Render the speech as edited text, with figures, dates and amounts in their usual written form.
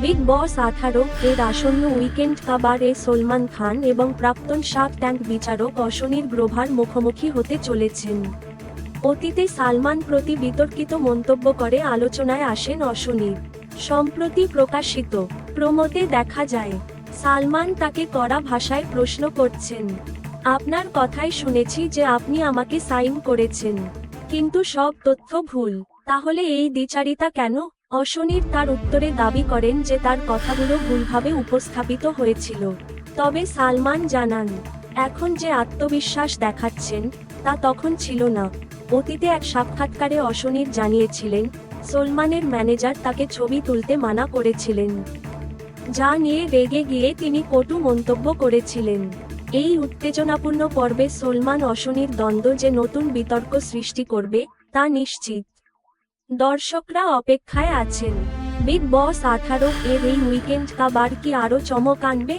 Big বস 18 এর আসন্ন weekend কাবারে Salman Khan এবং প্রাক্তন শার্ক ট্যাঙ্ক বিচারক অশনির গ্রোভার মুখোমুখি হতে চলেছেন। অতীতে সালমান প্রতি বিতর্কিত মন্তব্য করে আলোচনায় আসেন অশনির। সম্প্রতি প্রকাশিত প্রোমোতে দেখা যায় সালমান তাকে কড়া ভাষায় প্রশ্ন করছেন, আপনার কথাই শুনেছি যে আপনি আমাকে সাইন করেছেন, কিন্তু সব তথ্য ভুল, তাহলে এই দ্বিচারিতা কেন? অশনির তার উত্তরে দাবি করেন যে তার কথাগুলো ভুলভাবে উপস্থাপিত হয়েছিল। তবে সালমান জানান, এখন যে আত্মবিশ্বাস দেখাচ্ছেন তা তখন ছিল না। অতীতে এক সাক্ষাৎকারে অশনির জানিয়েছিলেন সলমানের ম্যানেজার তাকে ছবি তুলতে মানা করেছিলেন, যা নিয়ে রেগে গিয়ে তিনি কটু মন্তব্য করেছিলেন। এই উত্তেজনাপূর্ণ পর্বে সলমান অশনির দ্বন্দ্ব যে নতুন বিতর্ক সৃষ্টি করবে তা নিশ্চিত। দর্শকরা অপেক্ষায় আছেন। বিগ বস 18 এর এই উইকেন্ড কাবার কি আরও চমক আনবে?